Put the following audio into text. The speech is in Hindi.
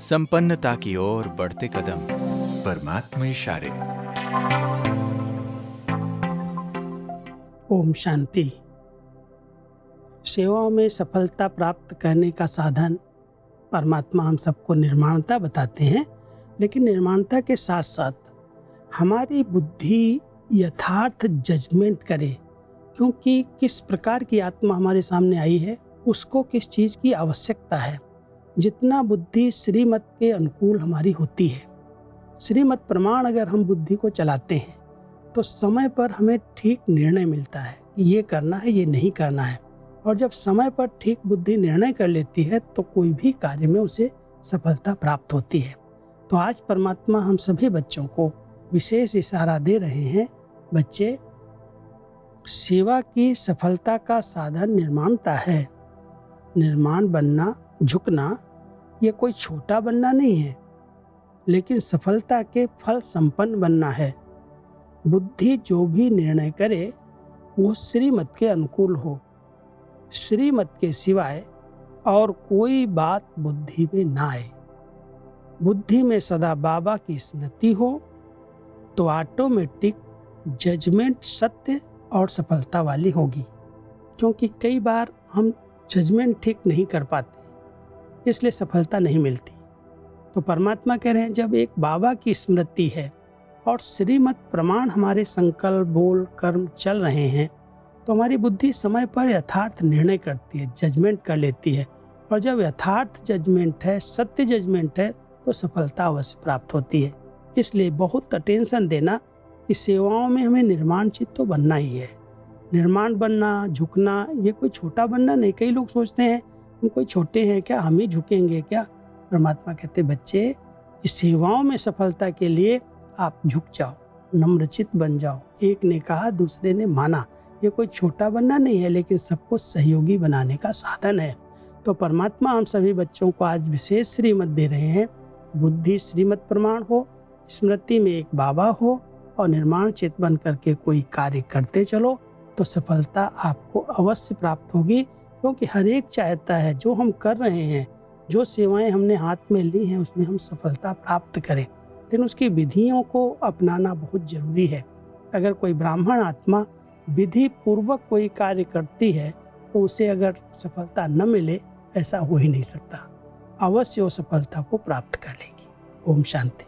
संपन्नता की ओर बढ़ते कदम, परमात्मा इशारे। ओम शांति। सेवा में सफलता प्राप्त करने का साधन परमात्मा हम सबको निर्माणता बताते हैं, लेकिन निर्माणता के साथ साथ हमारी बुद्धि यथार्थ जजमेंट करे, क्योंकि किस प्रकार की आत्मा हमारे सामने आई है, उसको किस चीज़ की आवश्यकता है। जितना बुद्धि श्रीमत के अनुकूल हमारी होती है, श्रीमत प्रमाण अगर हम बुद्धि को चलाते हैं तो समय पर हमें ठीक निर्णय मिलता है कि ये करना है, ये नहीं करना है। और जब समय पर ठीक बुद्धि निर्णय कर लेती है तो कोई भी कार्य में उसे सफलता प्राप्त होती है। तो आज परमात्मा हम सभी बच्चों को विशेष इशारा दे रहे हैं, बच्चे, सेवा की सफलता का साधन निर्माणता है। निर्माण बनना, झुकना, ये कोई छोटा बनना नहीं है, लेकिन सफलता के फल संपन्न बनना है। बुद्धि जो भी निर्णय करे वो श्रीमत के अनुकूल हो, श्रीमत के सिवाय और कोई बात बुद्धि में ना आए। बुद्धि में सदा बाबा की स्मृति हो तो ऑटोमेटिक जजमेंट सत्य और सफलता वाली होगी। क्योंकि कई बार हम जजमेंट ठीक नहीं कर पाते, इसलिए सफलता नहीं मिलती। तो परमात्मा कह रहे हैं, जब एक बाबा की स्मृति है और श्रीमत प्रमाण हमारे संकल्प, बोल, कर्म चल रहे हैं, तो हमारी बुद्धि समय पर यथार्थ निर्णय करती है, जजमेंट कर लेती है। और जब यथार्थ जजमेंट है, सत्य जजमेंट है, तो सफलता अवश्य प्राप्त होती है। इसलिए बहुत अटेंशन देना कि सेवाओं में हमें निर्माण चित्त तो बनना ही है। निर्माण बनना, झुकना, ये कोई छोटा बनना नहीं। कई लोग सोचते हैं हम कोई छोटे हैं क्या, हम ही झुकेंगे क्या। परमात्मा कहते, बच्चे, इस सेवाओं में सफलता के लिए आप झुक जाओ, नम्रचित बन जाओ। एक ने कहा, दूसरे ने माना। ये कोई छोटा बनना नहीं है, लेकिन सबको सहयोगी बनाने का साधन है। तो परमात्मा हम सभी बच्चों को आज विशेष श्रीमत दे रहे हैं। बुद्धि श्रीमत प्रमाण हो, स्मृति में एक बाबा हो और निर्माण चित्त बन करके कोई कार्य करते चलो, तो सफलता आपको अवश्य प्राप्त होगी। क्योंकि हर एक चाहता है जो हम कर रहे हैं, जो सेवाएं हमने हाथ में ली हैं, उसमें हम सफलता प्राप्त करें, लेकिन उसकी विधियों को अपनाना बहुत जरूरी है। अगर कोई ब्राह्मण आत्मा विधि पूर्वक कोई कार्य करती है तो उसे अगर सफलता न मिले, ऐसा हो ही नहीं सकता। अवश्य वो सफलता को प्राप्त कर लेगी। ओम शांति।